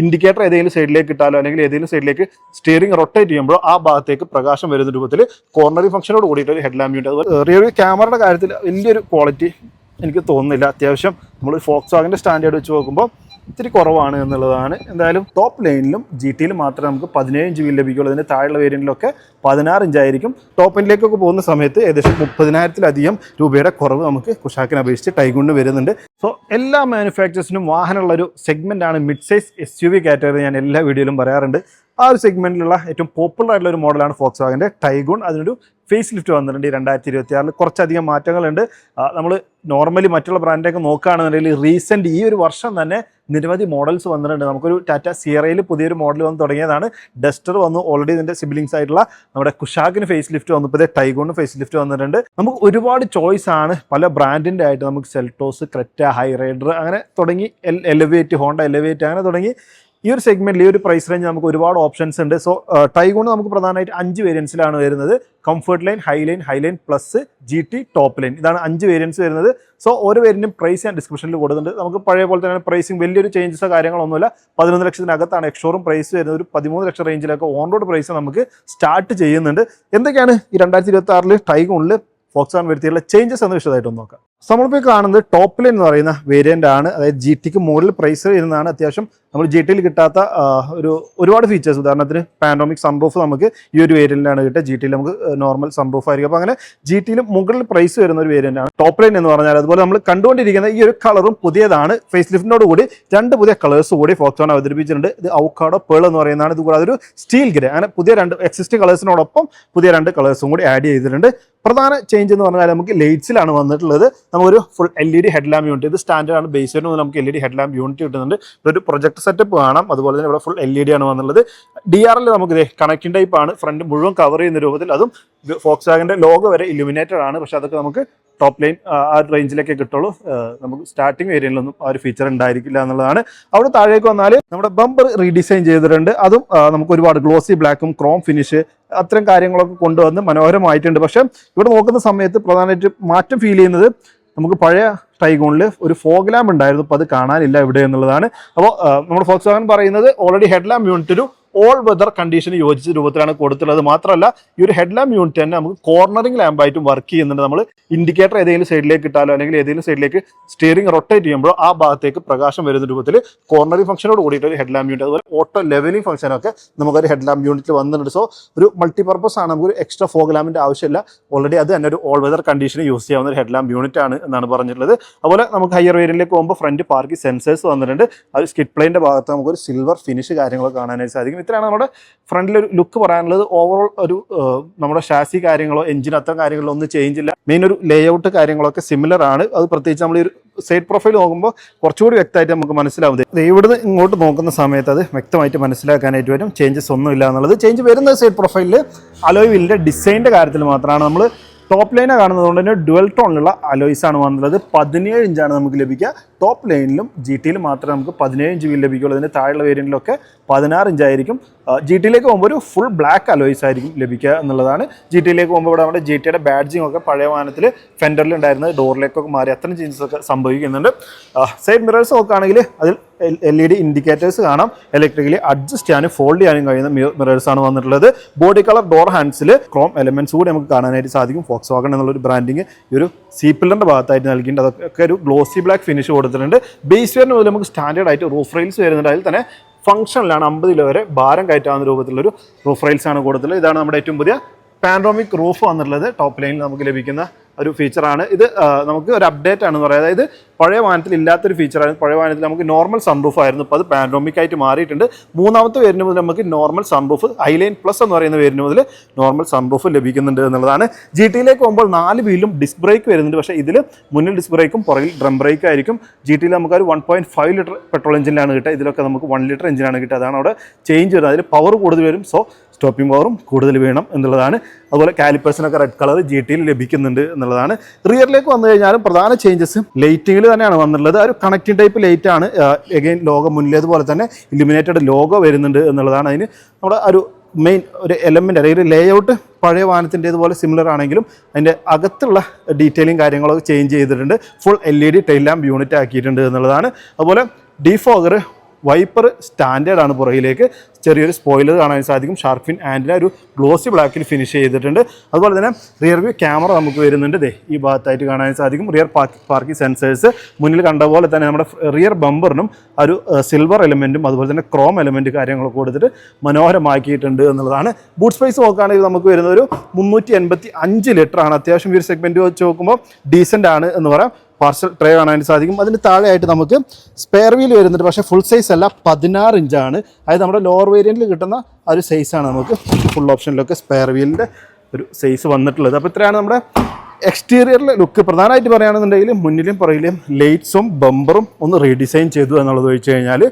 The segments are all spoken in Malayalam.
ഇൻഡിക്കേറ്റർ ഏതെങ്കിലും സൈഡിലേക്ക് ഇട്ടാലോ അല്ലെങ്കിൽ ഏതെങ്കിലും സൈഡിലേക്ക് സ്റ്റിയറിംഗ് റൊട്ടേറ്റ് ചെയ്യുമ്പോൾ ആ ഭാഗത്തേക്ക് പ്രകാശം വരുന്ന രൂപത്തിൽ കോർണറി ഫംഗ്ഷനോട് കൂടിയിട്ട് ഒരു ഹെഡ് ലാമ്പ് യൂണിറ്റ്. അതുപോലെ റിയർ ക്യാമറയുടെ കാര്യത്തിൽ വലിയൊരു ക്വാളിറ്റി എനിക്ക് തോന്നുന്നില്ല. അത്യാവശ്യം നമ്മൾ ഫോക്സ്വാഗൻ്റെ സ്റ്റാൻഡേർഡ് വെച്ച് നോക്കുമ്പോൾ ഇത്തിരി കുറവാണ് എന്നുള്ളതാണ്. എന്തായാലും ടോപ്പ് ലൈനിലും ജി ടിയിലും മാത്രമേ നമുക്ക് 17 ഇഞ്ച് വീൽ ലഭിക്കുള്ളൂ. അതിൻ്റെ താഴെയുള്ള വേരിയൻറ്റിലൊക്കെ 16 ഇഞ്ചായിരിക്കും. ടോപ്പ് എൻഡിലേക്കൊക്കെ പോകുന്ന സമയത്ത് ഏകദേശം 30,000-ലധികം രൂപയുടെ കുറവ് നമുക്ക് കുഷാക്കിനെ അപേക്ഷിച്ച് ടൈഗൂണിന് വരുന്നുണ്ട്. സോ എല്ലാ മാനുഫാക്ചേഴ്സിനും വാഹനമുള്ളൊരു സെഗ്മെൻറ്റാണ് മിഡ് സൈസ് SUV കാറ്റഗറി. ഞാൻ എല്ലാ വീഡിയോയിലും പറയാറുണ്ട്. ആ ഒരു സെഗ്മെൻറ്റിലുള്ള ഏറ്റവും പോപ്പുലർ ആയിട്ടുള്ള ഒരു മോഡലാണ് ഫോക്സ്വാഗൻ്റെ ടൈഗൂൺ. അതിനൊരു ഫേസ് ലിഫ്റ്റ് വന്നിട്ടുണ്ട് 2026. കുറച്ചധികം മാറ്റങ്ങളുണ്ട്. നമ്മൾ നോർമലി മറ്റുള്ള ബ്രാൻഡൊക്കെ നോക്കുകയാണെന്നുണ്ടെങ്കിൽ റീസെൻറ്റ് ഈ ഒരു വർഷം തന്നെ നിരവധി മോഡൽസ് വന്നിട്ടുണ്ട്. നമുക്കൊരു ടാറ്റ സിയറയിൽ പുതിയൊരു മോഡൽ വന്ന് തുടങ്ങിയതാണ്. ഡസ്റ്റർ വന്നു, ഓൾറെഡി ഇതിൻ്റെ സിബിലിങ്സ് ആയിട്ടുള്ള നമ്മുടെ കുഷാക്കിന് ഫേസ് ലിഫ്റ്റ് വന്നു, ഇപ്പോൾ ടൈഗോണിന് ഫേസ് ലിഫ്റ്റ് വന്നിട്ടുണ്ട്. നമുക്ക് ഒരുപാട് ചോയ്സ് ആണ് പല ബ്രാൻഡിൻ്റെ ആയിട്ട്. നമുക്ക് സെൽട്ടോസ്, ക്രെറ്റ, ഹൈ റൈഡർ അങ്ങനെ തുടങ്ങി, എലവേറ്റ്, ഹോണ്ട എലവേറ്റ് അങ്ങനെ തുടങ്ങി ഈ ഒരു സെഗ്മെൻറ്റിൽ ഈ ഒരു പ്രൈസ് റേഞ്ച് നമുക്ക് ഒരുപാട് ഓപ്ഷൻസ് ഉണ്ട്. സോ ടൈഗോൺ നമുക്ക് പ്രധാനമായിട്ട് 5 വേരിയൻസിലാണ് വരുന്നത്. Comfort line, high line plus GT top line, ഇതാണ് 5 വേരിയൻസ് വരുന്നത്. സോ ഓരോ വേരിയൻറ്റും പ്രൈസ് ഞാൻ ഡിസ്ക്രിപ്ഷനിൽ കൊടുക്കുന്നുണ്ട്. നമുക്ക് പഴയ പോലെ തന്നെ പ്രൈസിങ് വലിയൊരു ചേഞ്ചസോ കാര്യങ്ങളൊന്നുമില്ല. 11 ലക്ഷത്തിനകത്താണ് എക്സ്ഷോറും പ്രൈസ് വരുന്നത്. ഒരു 13 ലക്ഷം റേഞ്ചിലൊക്കെ ഓൺ റോഡ് പ്രൈസ് നമുക്ക് സ്റ്റാർട്ട് ചെയ്യുന്നുണ്ട്. എന്തൊക്കെയാണ് ഈ 2026 ടൈഗോണിൽ ഫോക്സ്വാഗൺ വരുത്തിയുള്ള ചേഞ്ചസ് എന്ന് വിശദമായിട്ടൊന്ന് നോക്കാം. നമ്മളിപ്പോൾ കാണുന്നത് ടോപ്പ് ലൈൻ എന്ന് പറയുന്ന വേരിയൻ്റ് ആണ്. അതായത് GT മുകളിൽ പ്രൈസ് വരുന്നതാണ്. അത്യാവശ്യം നമ്മൾ GT കിട്ടാത്ത ഒരുപാട് ഫീച്ചേഴ്സ്, ഉദാഹരണത്തിന് പാനോമിക് സൺറൂഫ് നമുക്ക് ഈ ഒരു വേരിയൻ്റിലാണ് കിട്ടുക. GT നമുക്ക് നോർമൽ സൺറൂഫ് ആയിരിക്കും. അപ്പോൾ അങ്ങനെ GT മുകളിൽ പ്രൈസ് വരുന്ന ഒരു വേരിയൻ്റ് ആണ് ടോപ്പ് ലൈൻ എന്ന് പറഞ്ഞാൽ. അതുപോലെ നമ്മൾ കണ്ടുകൊണ്ടിരിക്കുന്ന ഈ ഒരു കളറും പുതിയതാണ്. ഫേസ് ലിഫ്റ്റിനോട് കൂടി 2 പുതിയ കളേഴ്സ് കൂടി ഫോക്സ്വാഗൺ അവതരിപ്പിച്ചിട്ടുണ്ട്. ഇത് ഔക്കാഡോ പേൾ എന്ന് പറയുന്നതാണ്. ഇത് കൂടാതെ ഒരു സ്റ്റീൽ ഗ്രേ, അങ്ങനെ പുതിയ 2 എക്സിസ്റ്റിംഗ് കളേഴ്സിനോടൊപ്പം പുതിയ 2 കളേഴ്സും കൂടി ആഡ് ചെയ്തിട്ടുണ്ട്. പ്രധാന ചേഞ്ച് എന്ന് പറഞ്ഞാൽ നമുക്ക് ലൈറ്റ്സിലാണ് വന്നിട്ടുള്ളത്. നമുക്കൊരു full LED head lamp unit, ഇത് സ്റ്റാൻഡേർഡ് ആണ്. ബേസ് വരുന്നത് നമുക്ക് LED ഹെഡ് ലാമ്പ് യൂണിറ്റ് കിട്ടുന്നുണ്ട്. ഒരു പ്രൊജക്ട് സെറ്റപ്പ് കാണാം. അതുപോലെ തന്നെ ഇവിടെ ഫുൾ LED ആണ് വന്നുള്ളത്. DRL നമുക്ക് കണക്റ്റിംഗ് ടൈപ്പ് ആണ്. ഫ്രണ്ട് മുഴുവൻ കവർ ചെയ്യുന്ന രൂപത്തിൽ, അതും ഫോക്സ്വാഗൻ്റെ ലോഗോ വരെ ഇലുമിനേറ്റഡ് ആണ്. പക്ഷെ അതൊക്കെ നമുക്ക് ടോപ്പ് ലൈൻ ആ റേഞ്ചിലൊക്കെ കിട്ടുള്ളൂ. നമുക്ക് സ്റ്റാർട്ടിംഗ് വേരിയൻറ്റിലൊന്നും ആ ഒരു ഫീച്ചർ ഉണ്ടായിരിക്കില്ല എന്നുള്ളതാണ്. അവിടെ താഴേക്ക് വന്നാൽ നമ്മുടെ ബമ്പർ റീഡിസൈൻ ചെയ്തിട്ടുണ്ട്. അതും നമുക്ക് ഒരുപാട് ഗ്ലോസി ബ്ലാക്കും ക്രോം ഫിനിഷ് അത്തരം കാര്യങ്ങളൊക്കെ കൊണ്ടുവന്ന് മനോഹരമായിട്ടുണ്ട്. പക്ഷെ ഇവിടെ നോക്കുന്ന സമയത്ത് പ്രധാനമായിട്ട് മാറ്റം ഫീൽ ചെയ്യുന്നത് നമുക്ക് പഴയ ടൈഗോണിൽ ഒരു ഫോഗ് ലാമ്പ് ഉണ്ടായിരുന്നു. അപ്പോൾ അത് കാണാനില്ല ഇവിടെ എന്നുള്ളതാണ്. അപ്പോൾ നമ്മുടെ ഫോക്സ്വാഗൺ പറയുന്നത് ഓൾറെഡി ഹെഡ് ലാമ്പ് യൂണിറ്റ് ഒരു ഓൾ വെതർ കണ്ടീഷന് യോജിച്ച രൂപത്തിലാണ് കൊടുത്തുള്ളത്. മാത്രമല്ല ഈ ഒരു ഹെഡ് ലാമ്പ് യൂണിറ്റ് തന്നെ നമുക്ക് കോർണറിംഗ് ലാമ്പായിട്ടും വർക്ക് ചെയ്യുന്നുണ്ട്. നമ്മൾ ഇൻഡിക്കേറ്റർ ഏതെങ്കിലും സൈഡിലേക്ക് ഇട്ടാലോ അല്ലെങ്കിൽ ഏതെങ്കിലും സൈഡിലേക്ക് സ്റ്റിയറിംഗ് റൊട്ടേറ്റ് ചെയ്യുമ്പോൾ ആ ഭാഗത്തേക്ക് പ്രകാശം വരുന്ന രൂപത്തിൽ കോർണറിംഗ് ഫംഗ്ഷനോട് കൂടിയിട്ട് ഒരു ഹെഡ് ലാമ്പ് യൂണിറ്റ്, അതുപോലെ ഓട്ടോ ലെവലിംഗ് ഫംഗ്ഷനൊക്കെ നമുക്കൊരു ഹെഡ് ലാമ്പ് യൂണിറ്റിൽ വന്നിട്ടുണ്ട്. സോ ഒരു മൾട്ടിപർപ്പസ് ആണ്. നമുക്കൊരു എക്സ്ട്രാ ഫോഗ് ലാമ്പിൻ്റെ ആവശ്യമില്ല. ഓൾറെഡി അത് തന്നെ ഒരു ഓൾ വെതർ കണ്ടീഷന് യൂസ് ചെയ്യാവുന്ന ഒരു ഹെഡ് ലാമ്പ് യൂണിറ്റ് ആണ് എന്നാണ് പറഞ്ഞിട്ടുള്ളത്. അതുപോലെ നമുക്ക് ഹയർ വേരിയന്റിലേക്ക് പോകുമ്പോൾ ഫ്രണ്ട് പാർക്കിംഗ് സെൻസേഴ്സ് വന്നിട്ടുണ്ട്. ആ ഒരു സ്കിഡ് പ്ലെയിൻ്റെ ഭാഗത്ത് നമുക്കൊരു സിൽവർ ഫിനിഷ് കാര്യങ്ങളൊക്കെ കാണാനായിട്ട് സാധിക്കും. ഇത്രയാണ് നമ്മുടെ ഫ്രണ്ടിലൊരു ലുക്ക് പറയാനുള്ളത്. ഓവറോൾ ഒരു നമ്മുടെ ഷാസി കാര്യങ്ങളോ എഞ്ചിൻ അത്തരം കാര്യങ്ങളോ ഒന്നും ചേഞ്ച് ഇല്ല. മെയിൻ ഒരു ലേഔട്ട് കാര്യങ്ങളൊക്കെ സിമിലർ ആണ്. അത് പ്രത്യേകിച്ച് നമ്മൾ ഈ ഒരു സൈഡ് പ്രൊഫൈൽ നോക്കുമ്പോൾ കുറച്ചുകൂടി വ്യക്തമായിട്ട് നമുക്ക് മനസ്സിലാവും. ഇവിടുന്ന് ഇങ്ങോട്ട് നോക്കുന്ന സമയത്ത് അത് വ്യക്തമായിട്ട് മനസ്സിലാക്കാനായിട്ട് വരും. ചേഞ്ചസ് ഒന്നും ഇല്ല എന്നുള്ളത്. ചേഞ്ച് വരുന്നത് സൈഡ് പ്രൊഫൈലിൽ അലോയ് വീലിൻ്റെ ഡിസൈനിൻ്റെ കാര്യത്തിൽ മാത്രമാണ്. നമ്മൾ ടോപ്പ് ലൈനാണ് കാണുന്നതുകൊണ്ട് തന്നെ ഡുവൽ ടോണിലുള്ള അലോയ്സ് ആണ് വന്നുള്ളത്. 17 ഇഞ്ചാണ് നമുക്ക് ലഭിക്കുക. ടോപ്പ് ലൈനിലും GT മാത്രമേ നമുക്ക് 17 ഇഞ്ച് വീൽ ലഭിക്കുള്ളൂ. അതിൻ്റെ താഴെയുള്ള വേരിയൻറ്റിലൊക്കെ 16 ഇഞ്ചായിരിക്കും. GT പോകുമ്പോൾ ഒരു ഫുൾ ബ്ലാക്ക് അലോയ്സ് ആയിരിക്കും ലഭിക്കുക എന്നുള്ളതാണ്. GT പോകുമ്പോൾ ഇവിടെ നമ്മുടെ GTയുടെ ബാഡ്ജിങ് ഒക്കെ പഴയ വാഹനത്തിൽ ഫെൻഡറിൽ ഉണ്ടായിരുന്നത് ഡോറിലേക്കൊക്കെ മാറി അത്തരം ചേഞ്ചസ് ഒക്കെ സംഭവിക്കുന്നുണ്ട്. സൈഡ് മിറേഴ്സ് നോക്കുകയാണെങ്കിൽ അതിൽ LED ഇൻഡിക്കേറ്റേഴ്സ് കാണാം. ഇലക്ട്രിക്കലി അഡ്ജസ്റ്റ് ചെയ്യാനും ഫോൾഡ് ചെയ്യാനും കഴിയുന്ന മിറേഴ്സ് ആണ് വന്നിട്ടുള്ളത്. ബോഡി കളർ ഡോർ ഹാൻഡ്സിൽ ക്രോം എലമെന്റ്സ് കൂടി നമുക്ക് കാണാനായിട്ട് സാധിക്കും. ഫോക്സ്വാഗൺ എന്നുള്ളൊരു ബ്രാൻഡിങ് ഈ ഒരു സീ പില്ലറിൻ്റെ ഭാഗത്തായിട്ട് നൽകിയിട്ടുണ്ട്. അതൊക്കെ ഒരു ഗ്ലോസി ബ്ലാക്ക് ഫിനിഷ് കൊടുത്തിട്ടുണ്ട്. ബേസ് വെയറിന് മുതൽ നമുക്ക് സ്റ്റാൻഡേർഡ് ആയിട്ട് റൂഫ് റെയിൽസ് വരുന്നുണ്ട്. അതിൽ തന്നെ ഫംഗ്ഷനിലാണ് 50 കിലോ വരെ ഭാരം കയറ്റാവുന്ന രൂപത്തിലുള്ളൊരു റൂഫ് റെയിൽസ് ആണ് കൊടുത്തിട്ടുള്ളത്. ഇതാണ് നമ്മുടെ ഏറ്റവും പുതിയ പാനോമിക് റൂഫ് വന്നിട്ടുള്ളത്. ടോപ്പ് ലൈനിൽ നമുക്ക് ലഭിക്കുന്ന ഒരു ഫീച്ചറാണ് ഇത്. നമുക്ക് ഒരു അപ്ഡേറ്റ് ആണെന്ന് പറയാം. അതായത് പഴയ വാഹനത്തിൽ ഇല്ലാത്തൊരു ഫീച്ചറായിരുന്നു. പഴയ വാഹനത്തിൽ നമുക്ക് നോർമൽ സൺറൂഫ് ആയിരുന്നു. ഇപ്പോൾ അത് പാനോമിക് ആയിട്ട് മാറിയിട്ടുണ്ട്. 3ാമത്തെ വേരിയന്റ് മുതൽ നമുക്ക് നോർമൽ സൺറൂഫ്, ഹൈലൈൻ പ്ലസ് എന്ന് പറയുന്ന വേരിയന്റ് മുതൽ നോർമൽ സൺറൂഫ് ലഭിക്കുന്നുണ്ട് എന്നുള്ളതാണ്. GT പോകുമ്പോൾ 4 വീലും ഡിസ്ക് ബ്രേക്ക് വരുന്നുണ്ട്. പക്ഷേ ഇതിൽ മുന്നിൽ ഡിസ്ക് ബ്രേക്കും പുറകിൽ ഡ്രം ബ്രേക്ക് ആയിരിക്കും. GT നമുക്ക് ഒരു 1.5 ലിറ്റർ പെട്രോൾ എഞ്ചിനാണ് കിട്ടുക. ഇതിലൊക്കെ നമുക്ക് 1 ലിറ്റർ എഞ്ചിനാണ് കിട്ടുക. അതാണ് അവിടെ ചേഞ്ച് വരുന്നത്. അതിൽ പവർ കൂടുതൽ വരും. സോ സ്റ്റോപ്പിംഗ് പവറും കൂടുതൽ വേണം എന്നുള്ളതാണ്. അതുപോലെ കാലിപ്പേഴ്സിനൊക്കെ റെഡ് കളർ GT ലഭിക്കുന്നുണ്ട് എന്നുള്ളതാണ്. റിയറിലേക്ക് വന്നു കഴിഞ്ഞാലും പ്രധാന ചേഞ്ചസ് ലൈറ്റിങ്ങിൽ തന്നെയാണ് വന്നിട്ടുള്ളത്. ഒരു കണക്റ്റിംഗ് ടൈപ്പ് ലൈറ്റ് ആണ്. എഗെയിൻ ലോഗോ മുന്നിലേതുപോലെ തന്നെ ഇലുമിനേറ്റഡ് ലോഗോ വരുന്നുണ്ട് എന്നുള്ളതാണ്. അതിന് നമ്മുടെ ഒരു മെയിൻ ഒരു എലമെൻ്റ് അല്ലെങ്കിൽ ഒരു ലേഔട്ട് പഴയ വാഹനത്തിൻ്റെതുപോലെ സിമിലർ ആണെങ്കിലും അതിൻ്റെ അകത്തുള്ള ഡീറ്റെയിലിംഗ് കാര്യങ്ങളൊക്കെ ചേഞ്ച് ചെയ്തിട്ടുണ്ട്. Full LED tail lamp unit ആക്കിയിട്ടുണ്ട് എന്നുള്ളതാണ്. അതുപോലെ ഡിഫോഗർ വൈപ്പർ സ്റ്റാൻഡേർഡ് ആണ് പുറകിലേക്ക്. ചെറിയൊരു സ്പോയിലർ കാണാൻ സാധിക്കും. ഷാർക്ക് ഫിൻ ആൻറ്റിന ഒരു ഗ്ലോസി ബ്ലാക്കിൽ ഫിനിഷ് ചെയ്തിട്ടുണ്ട്. അതുപോലെ തന്നെ റിയർ വ്യൂ ക്യാമറ നമുക്ക് വരുന്നുണ്ട്. ഈ ഭാഗത്തായിട്ട് കാണാൻ സാധിക്കും. റിയർ പാർക്കിംഗ് സെൻസേഴ്സ് മുന്നിൽ കണ്ട പോലെ തന്നെ നമ്മുടെ റിയർ ബമ്പറിനും ഒരു സിൽവർ എലമെൻറ്റും അതുപോലെ തന്നെ ക്രോം എലമെൻറ്റ് കാര്യങ്ങളൊക്കെ കൊടുത്തിട്ട് മനോഹരമാക്കിയിട്ടുണ്ട് എന്നുള്ളതാണ്. ബൂട്ട് സ്പേസ് നോക്കുകയാണെങ്കിൽ നമുക്ക് വരുന്ന ഒരു 385 ലിറ്റർ ആണ്. അത്യാവശ്യം ഈ ഒരു സെഗ്മെൻറ്റ് വെച്ച് നോക്കുമ്പോൾ ഡീസൻ്റ് ആണ് എന്ന് പറയാം. പാർസൽ ട്രേ കാണാൻ സാധിക്കും. അതിന് താഴെയായിട്ട് നമുക്ക് സ്പെയർ വീൽ വരുന്നുണ്ട്. പക്ഷേ ഫുൾ സൈസ് അല്ല, 16 ഇഞ്ചാണ്. അതായത് നമ്മുടെ ലോവർ വേരിയൻറ്റിൽ കിട്ടുന്ന ആ ഒരു സൈസാണ് നമുക്ക് ഫുൾ ഓപ്ഷനിലൊക്കെ സ്പെയർ വീലിൻ്റെ ഒരു സൈസ് വന്നിട്ടുള്ളത്. അപ്പോൾ ഇത്രയാണ് നമ്മുടെ എക്സ്റ്റീരിയറിലെ ലുക്ക്. പ്രധാനമായിട്ട് പറയുകയാണെന്നുണ്ടെങ്കിൽ മുന്നിലും പുറകിലും ലൈറ്റ്സും ബമ്പറും ഒന്ന് റീഡിസൈൻ ചെയ്തു എന്നുള്ളത് വെച്ച് കഴിഞ്ഞാൽ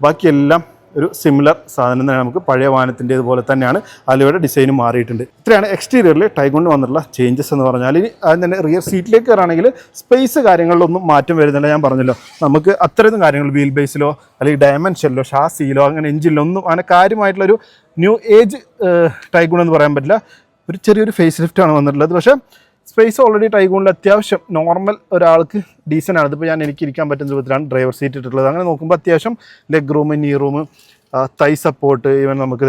ബാക്കിയെല്ലാം ഒരു സിമിലർ സാധനം തന്നെ നമുക്ക് പഴയ വാഹനത്തിൻ്റെതുപോലെ തന്നെയാണ്. അലോയുടെ ഡിസൈനും മാറിയിട്ടുണ്ട്. ഇത്രയാണ് എക്സ്റ്റീരിയറിൽ ടൈഗോണിന് വന്നിട്ടുള്ള ചേഞ്ചസ് എന്ന് പറഞ്ഞാൽ. ഇനി അതിന് തന്നെ റിയർ സീറ്റിലേക്ക് കയറുകയാണെങ്കിൽ സ്പേസ് കാര്യങ്ങളിലൊന്നും മാറ്റം വരുന്നില്ല. ഞാൻ പറഞ്ഞല്ലോ, നമുക്ക് അത്രയൊന്നും കാര്യങ്ങൾ വീൽ ബേസിലോ അല്ലെങ്കിൽ ഡയമെൻഷനിലോ ഷാസിയിലോ അങ്ങനെ എഞ്ചിനിലോ ഒന്നും അങ്ങനെ കാര്യമായിട്ടുള്ളൊരു ന്യൂ ഏജ് ടൈഗോൺ എന്ന് പറയാൻ പറ്റില്ല. ഒരു ചെറിയൊരു ഫേസ് ലിഫ്റ്റാണ് വന്നിട്ടുള്ളത്. പക്ഷേ സ്പേസ് ഓൾറെഡി ടൈഗോണിൽ അത്യാവശ്യം നോർമൽ ഒരാൾക്ക് ഡീസൻ്റ് ആണ്. ഇതിപ്പോൾ എനിക്ക് ഇരിക്കാൻ പറ്റുന്ന രൂപത്തിലാണ് ഡ്രൈവർ സീറ്റ് ഇട്ടിട്ടുള്ളത്. അങ്ങനെ നോക്കുമ്പോൾ അത്യാവശ്യം ലെഗ് റൂം, നീ റൂം, തൈ സപ്പോർട്ട്, ഈവൻ നമുക്ക്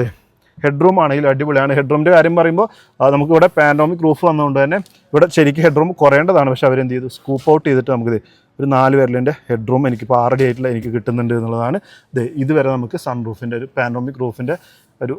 ഹെഡ് റൂം ആണെങ്കിലും അടിപൊളിയാണ്. ഹെഡ് റൂമിൻ്റെ കാര്യം പറയുമ്പോൾ നമുക്കിവിടെ പാനോമിക് റൂഫ് വന്നതുകൊണ്ട് തന്നെ ഇവിടെ ശരിക്കും ഹെഡ് റൂം കുറയേണ്ടതാണ്. പക്ഷേ അവരെന്ത് ചെയ്തു, സ്കൂപ്പ് ഔട്ട് ചെയ്തിട്ട് നമുക്കിത് ഒരു 4 വിരലിൻ്റെ ഹെഡ് റൂം എനിക്കിപ്പോൾ 6 അടി ആയിട്ടുള്ള എനിക്ക് കിട്ടുന്നുണ്ട് എന്നുള്ളതാണ്. ഇതുവരെ നമുക്ക് സൺ റൂഫിൻ്റെ ഒരു പാനോമിക് റൂഫിൻ്റെ ഒരു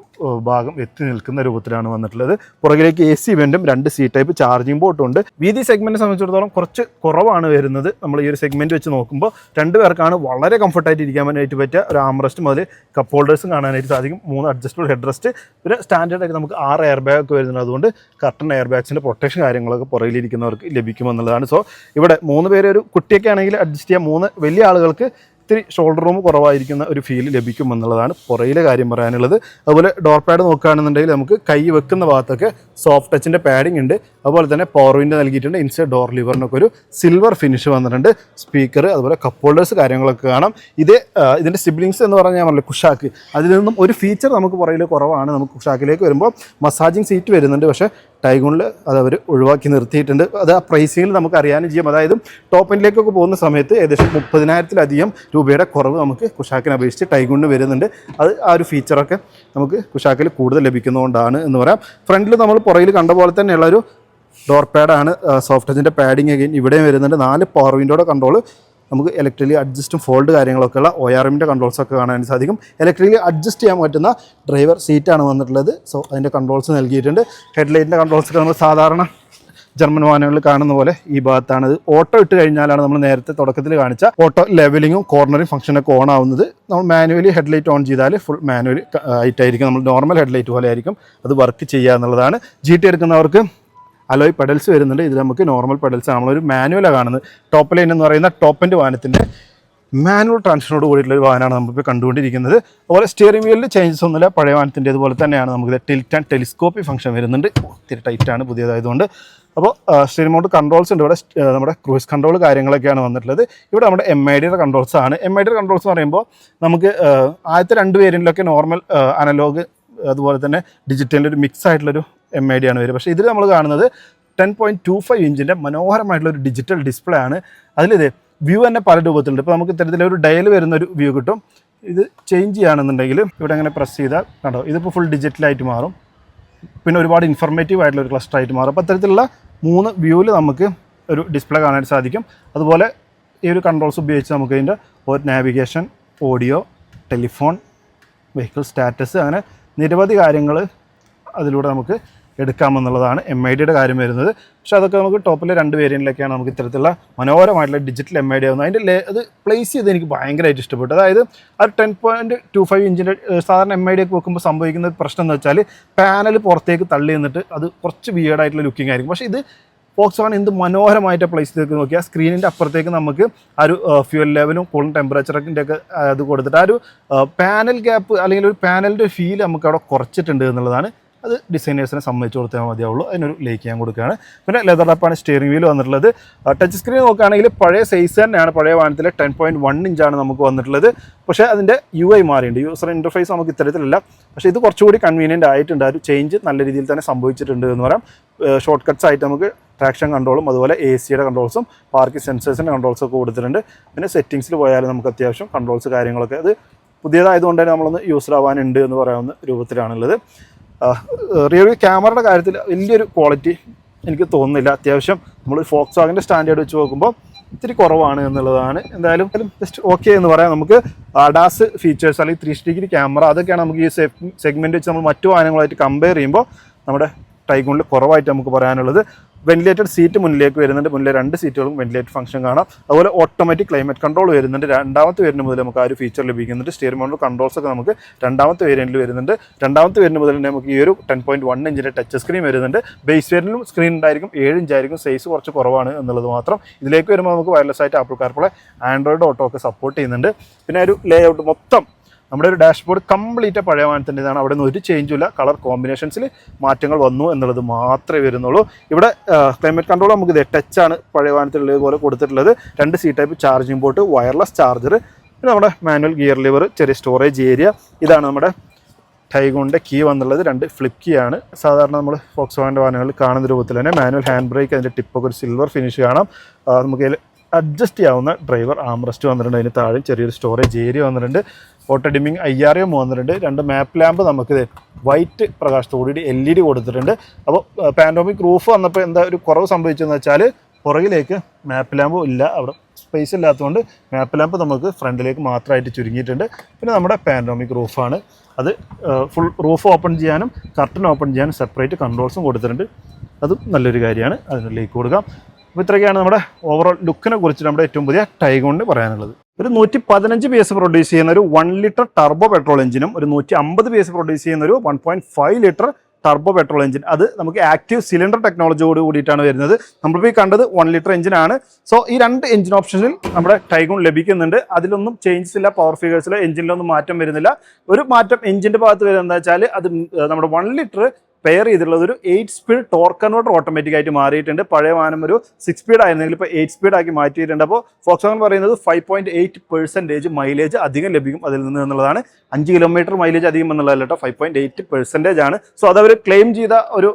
ഭാഗം എത്തി നിൽക്കുന്ന രൂപത്തിലാണ് വന്നിട്ടുള്ളത്. പുറകിലേക്ക് AC വെൻറ്റും 2 സി ടൈപ്പ് ചാർജിങ് പോർട്ടും ഉണ്ട്. വീതി സെഗ്മെൻറ്റ് സംബന്ധിച്ചിടത്തോളം കുറച്ച് കുറവാണ് വരുന്നത്. നമ്മൾ ഈ ഒരു സെഗ്മെൻറ്റ് വെച്ച് നോക്കുമ്പോൾ 2 പേർക്കാണ് വളരെ കംഫർട്ടായിട്ട് ഇരിക്കാൻ വേണ്ടിയിട്ട് പറ്റുക. ഒരു ആംറസ്റ്റ് മുതൽ കപ്പ് ഹോൾഡേഴ്സും കാണാനായിട്ട് സാധിക്കും. 3 അഡ്ജസ്റ്റബിൾ ഹെഡ് റെസ്റ്റ്, പിന്നെ സ്റ്റാൻഡേർഡായിട്ട് നമുക്ക് 6 എയർ ബാഗ് ഒക്കെ വരുന്നുണ്ട്. അതുകൊണ്ട് കർട്ടൺ എയർ ബാഗ്സിൻ്റെ പ്രൊട്ടക്ഷൻ കാര്യങ്ങളൊക്കെ പുറകിലിരിക്കുന്നവർക്ക് ലഭിക്കുമെന്നുള്ളതാണ്. സോ ഇവിടെ 3 പേര്, ഒരു കുട്ടിയൊക്കെ ആണെങ്കിൽ അഡ്ജസ്റ്റ് ചെയ്യാൻ, 3 വലിയ ആളുകൾക്ക് ഇത്തിരി ഷോൾഡർ റൂം കുറവായിരിക്കുന്ന ഒരു ഫീൽ ലഭിക്കും എന്നുള്ളതാണ് പുറയിലെ കാര്യം പറയാനുള്ളത്. അതുപോലെ ഡോർ പാഡ് നോക്കുകയാണെന്നുണ്ടെങ്കിൽ നമുക്ക് കൈ വെക്കുന്ന ഭാഗത്തൊക്കെ സോഫ്റ്റ് ടച്ചിൻ്റെ പാഡിംഗ് ഉണ്ട്. അതുപോലെ തന്നെ പവർ വിൻഡോ നൽകിയിട്ടുണ്ട്. ഇൻസൈഡ് ഡോർ ലിവറിനൊക്കെ ഒരു സിൽവർ ഫിനിഷ് വന്നിട്ടുണ്ട്. സ്പീക്കർ, അതുപോലെ കപ്പ് ഹോൾഡേഴ്സ് കാര്യങ്ങളൊക്കെ കാണാം. ഇതിൻ്റെ സിബ്ലിങ്സ് എന്ന് പറഞ്ഞാൽ പറഞ്ഞല്ലോ കുഷാക്ക്, അതിൽ നിന്നും ഒരു ഫീച്ചർ നമുക്ക് പുറയിൽ കുറവാണ്. നമുക്ക് കുഷാക്കിലേക്ക് വരുമ്പോൾ മസാജിങ് സീറ്റ് വരുന്നുണ്ട്. പക്ഷേ ടൈഗോണിൽ അത് അവർ ഒഴിവാക്കി നിർത്തിയിട്ടുണ്ട്. അത് ആ പ്രൈസിങ്ങിൽ നമുക്ക് അറിയാനും ചെയ്യും. അതായത് ടോപ്പ് എൻഡിലേക്കൊക്കെ പോകുന്ന സമയത്ത് ഏകദേശം 30,000-ലധികം രൂപയുടെ കുറവ് നമുക്ക് കുഷാക്കിനെ അപേക്ഷിച്ച് ടൈഗോണിന് വരുന്നുണ്ട്. അത് ആ ഒരു ഫീച്ചറൊക്കെ നമുക്ക് കുഷാക്കിൽ കൂടുതൽ ലഭിക്കുന്നതുകൊണ്ടാണ് എന്ന് പറയാം. ഫ്രണ്ടിൽ നമ്മൾ പുറകിൽ കണ്ട പോലെ തന്നെയുള്ളൊരു ഡോർ പാഡാണ്. സോഫ്റ്റ് ടച്ചിൻ്റെ പാഡിങ് അഗൈൻ ഇവിടെയും വരുന്നുണ്ട്. 4 പവർ വിൻഡോയുടെ കൺട്രോൾ, നമുക്ക് ഇലക്ട്രിക്കലി അഡ്ജസ്റ്റും ഫോൾഡ് കാര്യങ്ങളൊക്കെയുള്ള ORMൻ്റെ കൺട്രോൾസൊക്കെ കാണാൻ സാധിക്കും. ഇലക്ട്രിക്കലി അഡ്ജസ്റ്റ് ചെയ്യാൻ പറ്റുന്ന ഡ്രൈവർ സീറ്റാണ് വന്നിട്ടുള്ളത്. സോ അതിൻ്റെ കൺട്രോൾസ് നൽകിയിട്ടുണ്ട്. ഹെഡ്ലൈറ്റിൻ്റെ കൺട്രോൾസൊക്കെ നമ്മൾ സാധാരണ ജർമ്മൻ വാഹനങ്ങളിൽ കാണുന്ന പോലെ ഈ ഭാഗത്താണ്. ഇത് ഓട്ടോ ഇട്ട് കഴിഞ്ഞാലാണ് നമ്മൾ നേരത്തെ തുടക്കത്തിൽ കാണിച്ച ഓട്ടോ ലെവലിങ്ങും കോർണറിങ് ഫംഗ്ഷനൊക്കെ ഓൺ ആവുന്നത്. നമ്മൾ മാനുവലി ഹെഡ്ലൈറ്റ് ഓൺ ചെയ്താൽ ഫുൾ മാനുവലി ആയിട്ടായിരിക്കും, നമ്മൾ നോർമൽ ഹെഡ്ലൈറ്റ് പോലെ ആയിരിക്കും അത് വർക്ക് ചെയ്യുക എന്നുള്ളതാണ്. GT എടുക്കുന്നവർക്ക് അലോയ് പെഡൽസ് വരുന്നുണ്ട്. ഇതിൽ നമുക്ക് നോർമൽ പെഡൽസ് നമ്മളൊരു മാനുവലാണ് കാണുന്നത്. ടോപ്പ് ലൈൻ എന്ന് പറയുന്ന ടോപ്പ് എൻഡ് വാഹനത്തിൻ്റെ മാനുവൽ ട്രാൻസ്മിഷനോട് കൂടിയിട്ടുള്ള ഒരു വാഹനമാണ് നമ്മളിപ്പോൾ കണ്ടുകൊണ്ടിരിക്കുന്നത്. അതുപോലെ സ്റ്റിയറിംഗ് വീലിൽ ചേഞ്ചസ് ഒന്നുമില്ല, പഴയ വാഹനത്തിൻ്റെ അതുപോലെ തന്നെയാണ്. നമുക്ക് ടിൽറ്റ് ആൻഡ് ടെലിസ്കോപ്പി ഫംഗ്ഷൻ വരുന്നുണ്ട്. ഒത്തിരി ടൈറ്റാണ് പുതിയതായതുകൊണ്ട്. അപ്പോൾ സ്റ്റിയറിംഗ് മോഡ് കൺട്രോൾസ് ഉണ്ട്. ഇവിടെ നമ്മുടെ ക്രൂസ് കൺട്രോൾ കാര്യങ്ങളൊക്കെയാണ് വന്നിട്ടുള്ളത്. ഇവിടെ നമ്മുടെ MIDയുടെ കൺട്രോൾസ് ആണ്. MIDയുടെ കൺട്രോൾസ് എന്ന് പറയുമ്പോൾ നമുക്ക് ആദ്യത്തെ 2 വേരിയൻറ്റിലൊക്കെ നോർമൽ അനലോഗ് അതുപോലെ തന്നെ ഡിജിറ്റലിൻ്റെ ഒരു മിക്സ് ആയിട്ടുള്ളൊരു MID ആണ് വരിക. പക്ഷേ ഇതിൽ നമ്മൾ കാണുന്നത് 10.25 ഇഞ്ചിൻ്റെ മനോഹരമായിട്ടുള്ളൊരു ഡിജിറ്റൽ ഡിസ്പ്ലേ ആണ്. അതിലിത് വ്യൂ തന്നെ പല രൂപത്തിലുണ്ട്. ഇപ്പോൾ നമുക്ക് ഇത്തരത്തിലൊരു ഡയൽ വരുന്നൊരു വ്യൂ കിട്ടും. ഇത് ചേഞ്ച് ചെയ്യുകയാണെന്നുണ്ടെങ്കിൽ ഇവിടെ അങ്ങനെ പ്രസ് ചെയ്താൽ കണ്ടോ, ഇതിപ്പോൾ ഫുൾ ഡിജിറ്റലായിട്ട് മാറും. പിന്നെ ഒരുപാട് ഇൻഫർമേറ്റീവ് ആയിട്ടുള്ള ഒരു ക്ലസ്റ്റർ ആയിട്ട് മാറും. അപ്പോൾ അത്തരത്തിലുള്ള 3 വ്യൂവിൽ നമുക്ക് ഒരു ഡിസ്പ്ലേ കാണാൻ സാധിക്കും. അതുപോലെ ഈ ഒരു കൺട്രോൾസ് ഉപയോഗിച്ച് നമുക്ക് ഇതിൻ്റെ ഒരു navigation, audio, telephone, vehicle status, അങ്ങനെ നിരവധി കാര്യങ്ങൾ അതിലൂടെ നമുക്ക് എടുക്കാമെന്നുള്ളതാണ് MIDയുടെ കാര്യം വരുന്നത്. പക്ഷേ അതൊക്കെ നമുക്ക് ടോപ്പിലെ 2 വേരിയൻറ്റിലൊക്കെയാണ് നമുക്ക് ഇത്തരത്തിലുള്ള മനോഹരമായിട്ടുള്ള ഡിജിറ്റൽ MID ആവുന്നത്. അതിൻ്റെ അത് പ്ലേസ് ചെയ്ത് എനിക്ക് ഭയങ്കരമായിട്ട് ഇഷ്ടപ്പെട്ടു. അതായത് ആ 10.25 ഇഞ്ചിൻ്റെ സാധാരണ MID ഒക്കെ വെക്കുമ്പോൾ സംഭവിക്കുന്ന പ്രശ്നം എന്ന് വെച്ചാൽ പാനൽ പുറത്തേക്ക് തള്ളി നിന്നിട്ട് അത് കുറച്ച് വിയേർഡായിട്ടുള്ള ലുക്കിംഗ് ആയിരിക്കും. പക്ഷേ ഇത് ഫോക്സ്വാഗൺ എന്ത് മനോഹരമായിട്ട് പ്ലേസ് ചെയ്ത് നോക്കിയാൽ സ്ക്രീനിൻ്റെ അപ്പുറത്തേക്ക് നമുക്ക് ആ ഒരു ഫ്യൂൽ ലെവലും കൂളിംഗ് ടെമ്പറേച്ചറിൻ്റെ ഒക്കെ അത് കൊടുത്തിട്ട് ആ ഒരു പാനൽ ഗ്യാപ്പ് അല്ലെങ്കിൽ ഒരു പാനലിൻ്റെ ഫീൽ നമുക്ക് അവിടെ കുറച്ചിട്ടുണ്ട് എന്നുള്ളതാണ്. അത് ഡിസൈനേഴ്സിനെ സമ്മതിച്ച് കൊടുത്താൽ മതിയാവുള്ളൂ. അതിനൊരു ലേക്ക് ഞാൻ കൊടുക്കുകയാണ്. പിന്നെ ലെതർ റാപ്പാണ് സ്റ്റിയറിംഗ് വീൽ വന്നിട്ടുള്ളത്. ടച്ച് സ്ക്രീൻ നോക്കുകയാണെങ്കിൽ പഴയ സൈസ് തന്നെയാണ്. പഴയ വാഹനത്തിൽ 10.1 ഇഞ്ചാണ് നമുക്ക് വന്നിട്ടുള്ളത്. പക്ഷേ അതിൻ്റെ UI മാറിയിട്ടുണ്ട്. യൂസർ ഇൻ്റർഫേസ് നമുക്ക് ഇത്തരത്തിലല്ല. പക്ഷേ ഇത് കുറച്ചുകൂടി കൺവീനിയൻ്റ് ആയിട്ടുണ്ട്. ആ ഒരു ചേഞ്ച് നല്ല രീതിയിൽ തന്നെ സംഭവിച്ചിട്ടുണ്ട് എന്ന് പറയാം. ഷോർട്ട് കട്ട്സ് ആയിട്ട് നമുക്ക് ട്രാക്ഷൻ കൺട്രോളും അതുപോലെ AC-യുടെ കൺട്രോൾസും പാർക്കിംഗ് സെൻസേഴ്സിൻ്റെ കൺട്രോൾസൊക്കെ കൊടുത്തിട്ടുണ്ട്. പിന്നെ സെറ്റിങ്സിൽ പോയാൽ നമുക്ക് അത്യാവശ്യം കൺട്രോൾസ് കാര്യങ്ങളൊക്കെ അത് പുതിയതായതുകൊണ്ട് തന്നെ നമ്മളൊന്ന് യൂസ്ഡ് ആവാനുണ്ട് എന്ന് പറയാവുന്ന രൂപത്തിലാണുള്ളത്. റിയർ ക്യാമറയുടെ കാര്യത്തിൽ വലിയൊരു ക്വാളിറ്റി എനിക്ക് തോന്നുന്നില്ല. അത്യാവശ്യം നമ്മൾ ഫോക്സ് വാഗൻ്റെ സ്റ്റാൻഡേർഡ് വെച്ച് നോക്കുമ്പോൾ ഇത്തിരി കുറവാണ് എന്നുള്ളതാണ്. എന്തായാലും ജസ്റ്റ് ഓക്കെ എന്ന് പറയാം. നമുക്ക് അഡാസ് ഫീച്ചേഴ്സ് അല്ലെങ്കിൽ 360 ക്യാമറ അതൊക്കെയാണ് നമുക്ക് ഈ സെഗ്മെൻറ്റ് വെച്ച് നമ്മൾ മറ്റു വാഹനങ്ങളായിട്ട് കമ്പയർ ചെയ്യുമ്പോൾ നമ്മുടെ ടൈഗോണിൽ കുറവായിട്ട് നമുക്ക് പറയാനുള്ളത്. വെന്റിലേറ്റഡ് സീറ്റ് മുന്നിലേക്ക് വരുന്നുണ്ട്. മുന്നിലെ 2 സീറ്റുകളും വെന്റിലേറ്റഡ് ഫംഗ്ഷൻ കാണാം. അതുപോലെ ഓട്ടോമാറ്റിക് ക്ലൈമറ്റ് കൺട്രോൾ വരുന്നുണ്ട്. രണ്ടാമത്തെ വേരിയന്റ് മുതൽ നമുക്ക് ആ ഒരു ഫീച്ചർ ലഭിക്കുന്നുണ്ട്. സ്റ്റിയറിംഗ് മൗണ്ട് കൺട്രോൾസ് ഒക്കെ നമുക്ക് രണ്ടാമത്തെ വേരിയന്റിൽ വരുന്നുണ്ട്. രണ്ടാമത്തെ വേരിയന്റ് മുതൽ തന്നെ നമുക്ക് ഈ ഒരു 10.1 ഇഞ്ചിൻ്റെ ടച്ച് സ്ക്രീൻ വരുന്നുണ്ട്. ബേസ് വേരിയന്റിലും സ്ക്രീൻ ഉണ്ടായിരിക്കും, 7 ഇഞ്ചായിരിക്കും. സൈസ് കുറച്ച് കുറവാണ് എന്നുള്ളത് മാത്രം. ഇതിലേക്ക് വരുമ്പോൾ നമുക്ക് വയർലെസ് ആയിട്ട് ആപ്പിൾ കാർപ്ലേ, ആൻഡ്രോയിഡ് ഓട്ടോ ഒക്കെ സപ്പോർട്ട് ചെയ്യുന്നുണ്ട്. പിന്നെ ഒരു ലേ ഔട്ട് മൊത്തം നമ്മുടെ ഒരു ഡാഷ്ബോർഡ് കംപ്ലീറ്റ് പഴയ വാഹനത്തിൻ്റെ ഇതാണ്. അവിടെ നിന്ന് ഒരു ചേഞ്ചും ഇല്ല. കളർ കോമ്പിനേഷൻസിൽ മാറ്റങ്ങൾ വന്നു എന്നുള്ളത് മാത്രമേ വരുന്നുള്ളൂ. ഇവിടെ ക്ലൈമറ്റ് കൺട്രോൾ നമുക്ക് ഇത് ടച്ചാണ് പഴയ വാഹനത്തിലുള്ളത് പോലെ കൊടുത്തിട്ടുള്ളത്. 2 C type charging port, wireless charger, പിന്നെ നമ്മുടെ മാനുവൽ ഗിയർ ലിവർ, ചെറിയ സ്റ്റോറേജ് ഏരിയ. ഇതാണ് നമ്മുടെ ടൈഗോണിൻ്റെ കീ വന്നുള്ളത്. 2 ഫ്ലിപ്പ് കീ ആണ്. സാധാരണ നമ്മൾ ഫോക്സ് വാഗൻ്റെ വാഹനങ്ങളിൽ കാണുന്ന രൂപത്തിൽ തന്നെ മാനുവൽ ഹാൻഡ് ബ്രേക്ക്, അതിൻ്റെ ടിപ്പൊക്കെ ഒരു സിൽവർ ഫിനിഷ് കാണാം. നമുക്ക് അഡ്ജസ്റ്റ് ചെയ്യാവുന്ന ഡ്രൈവർ ആംറസ്റ്റ് വന്നിട്ടുണ്ട്. അതിന് താഴെ ചെറിയൊരു സ്റ്റോറേജ് ഏരിയ വന്നിട്ടുണ്ട്. ഓട്ടോ ഡിമ്മിങ് IRM വന്നിട്ടുണ്ട്. 2 മാപ്പ് ലാമ്പ് നമുക്ക് വൈറ്റ് പ്രകാശത്തോടുകൂടി LED കൊടുത്തിട്ടുണ്ട്. അപ്പോൾ പാനോമിക് റൂഫ് വന്നപ്പോൾ എന്താ ഒരു കുറവ് സംഭവിച്ചതെന്ന് വെച്ചാൽ പുറകിലേക്ക് മാപ്പ് ലാമ്പും ഇല്ല. അവിടെ സ്പേസ് ഇല്ലാത്തതുകൊണ്ട് മാപ്പ് ലാമ്പ് നമുക്ക് ഫ്രണ്ടിലേക്ക് മാത്രമായിട്ട് ചുരുങ്ങിയിട്ടുണ്ട്. പിന്നെ നമ്മുടെ പാനോമിക് റൂഫാണ്. അത് ഫുൾ റൂഫ് ഓപ്പൺ ചെയ്യാനും കർട്ടൻ ഓപ്പൺ ചെയ്യാനും സെപ്പറേറ്റ് കൺട്രോൾസും കൊടുത്തിട്ടുണ്ട്. അതും നല്ലൊരു കാര്യമാണ്. അതിനുള്ളിലേക്ക് കൊടുക്കാം. അപ്പോൾ ഇത്രയൊക്കെയാണ് നമ്മുടെ ഓവറോൾ ലുക്കിനെ കുറിച്ച് നമ്മുടെ ഏറ്റവും പുതിയ ടൈഗോണിന് പറയാനുള്ളത്. ഒരു 115 PS പ്രൊഡ്യൂസ് ചെയ്യുന്ന ഒരു 1 ലിറ്റർ ടർബോ പെട്രോൾ എഞ്ചിനും ഒരു 150 PS പ്രൊഡ്യൂസ് ചെയ്യുന്ന ഒരു 1.5 ലിറ്റർ ടർബോ പെട്രോൾ എഞ്ചിൻ, അത് നമുക്ക് ആക്റ്റീവ് സിലിണ്ടർ ടെക്നോളജിയോട് കൂടിയിട്ടാണ് വരുന്നത്. നമ്മളിപ്പോൾ ഈ കണ്ടത് 1 ലിറ്റർ എഞ്ചിനാണ്. സോ ഈ 2 എഞ്ചിൻ ഓപ്ഷനിൽ നമ്മുടെ ടൈഗോൺ ലഭിക്കുന്നുണ്ട്. അതിലൊന്നും ചേഞ്ചസ് ഇല്ല. പവർ ഫിഗേഴ്സിൽ എഞ്ചിനിലൊന്നും മാറ്റം വരുന്നില്ല. ഒരു മാറ്റം എഞ്ചിൻ്റെ ഭാഗത്ത് വരുന്നത് എന്താ വെച്ചാൽ അത് നമ്മുടെ 1 ലിറ്റർ പെയർ ചെയ്തിട്ടുള്ളത് ഒരു 8 സ്പീഡ് ടോർക്ക് കൺവേർട്ടർ ഓട്ടോമാറ്റിക് ആയിട്ട് മാറിയിട്ടുണ്ട്. പഴയ വാഹനം ഒരു 6 സ്പീഡ് ആയിരുന്നെങ്കിൽ ഇപ്പോൾ 8 സ്പീഡ് ആക്കി മാറ്റിയിട്ടുണ്ട്. അപ്പോൾ ഫോക്സ് വാഗൺ പറയുന്നത് 5.8% മൈലേജ് അധികം ലഭിക്കും അതിൽ നിന്ന് എന്നുള്ളതാണ്. 5 കിലോമീറ്റർ മൈലേജ് അധികം എന്നുള്ളതല്ല കേട്ടോ, 5.8% ആണ്. സോ അതവർ ക്ലെയിം ചെയ്ത ഒരു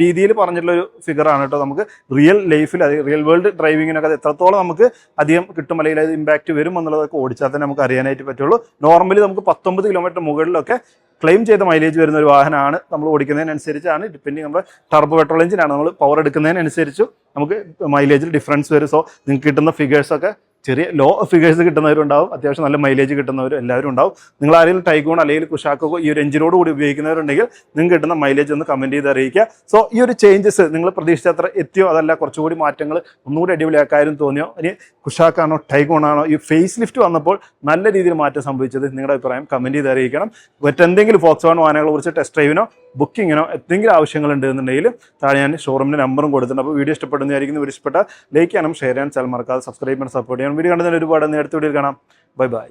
രീതിയിൽ പറഞ്ഞിട്ടുള്ള ഒരു ഫിഗറാണ് കേട്ടോ. നമുക്ക് റിയൽ ലൈഫിൽ റിയൽ വേൾഡ് ഡ്രൈവിങ്ങിനൊക്കെ അത് എത്രത്തോളം നമുക്ക് അധികം കിട്ടും അല്ലെങ്കിൽ അത് ഇമ്പാക്റ്റ് വരും എന്നുള്ളതൊക്കെ ഓടിച്ചാൽ തന്നെ നമുക്ക് അറിയാനായിട്ട് പറ്റുള്ളൂ. നോർമലി നമുക്ക് 19 കിലോമീറ്റർ മുകളിലൊക്കെ ക്ലെയിം ചെയ്ത മൈലേജ് വരുന്ന ഒരു വാഹനമാണ്. നമ്മൾ ഓടിക്കുന്നതിനനുസരിച്ചാണ്, ഡിപ്പെൻഡിങ് നമ്മുടെ ടർബോ പെട്രോൾ എഞ്ചിനാണ്. നമ്മൾ പവർ എടുക്കുന്നതിനനുസരിച്ച് നമുക്ക് മൈലേജിൽ ഡിഫറൻസ് വരും. സോ നിങ്ങൾക്ക് കിട്ടുന്ന ഫിഗേഴ്സൊക്കെ ചെറിയ ലോ ഫിഗേഴ്സ് കിട്ടുന്നവരുണ്ടാവും, അത്യാവശ്യം നല്ല മൈലേജ് കിട്ടുന്നവരും എല്ലാവരും ഉണ്ടാവും. നിങ്ങൾ ആരെങ്കിലും ടൈഗോൺ അല്ലെങ്കിൽ കുഷാക്കോ ഈ ഒരു എഞ്ചിനോട് കൂടി ഉപയോഗിക്കുന്നവരുണ്ടെങ്കിൽ നിങ്ങൾക്ക് കിട്ടുന്ന മൈലേജ് ഒന്ന് കമൻറ്റ് ചെയ്ത് അറിയിക്കുക. സോ ഈ ഒരു ചേഞ്ചസ് നിങ്ങൾ പ്രതീക്ഷിച്ചത്ര എത്തിയോ, അതല്ല കുറച്ചുകൂടി മാറ്റങ്ങൾ ഒന്നുകൂടി അടിപൊളിയാക്കാരും തോന്നിയോ, ഇനി കുഷാക്കാണോ ടൈഗോൺ ആണോ, ഈ ഫേസ് ലിഫ്റ്റ് വന്നപ്പോൾ നല്ല രീതിയിൽ മാറ്റം സംഭവിച്ചത് നിങ്ങളുടെ അഭിപ്രായം കമൻറ്റ് ചെയ്ത് അറിയിക്കണം. മറ്റെന്തെങ്കിലും ഫോക്സ് വാഗൺ വാഹനങ്ങളെ കുറിച്ച് ടെസ്റ്റ് ഡ്രൈവിനോ ബുക്കിങ്ങിനോ എന്തെങ്കിലും ആവശ്യങ്ങളുണ്ട് എന്നുണ്ടെങ്കിൽ താഴെ ഞാൻ ഷോറൂമിൻ്റെ നമ്പറും കൊടുത്തിട്ടുണ്ട്. അപ്പോൾ വീഡിയോ ഇഷ്ടപ്പെടുന്നതായിരിക്കും. വീഡിയോ ഇഷ്ടപ്പെട്ടാൽ ലൈക്ക് ചെയ്യണം, ഷെയർ ചെയ്യാൻ, ചാനൽ മറക്കാതെ സബ്സ്ക്രൈബ് ചെയ്യാൻ, സപ്പോർട്ട് ചെയ്യാൻ. വീഡിയോ കണ്ടതിന് ഒരുപാട് അടുത്ത വീഡിയോയിൽ കാണാം. Bye bye.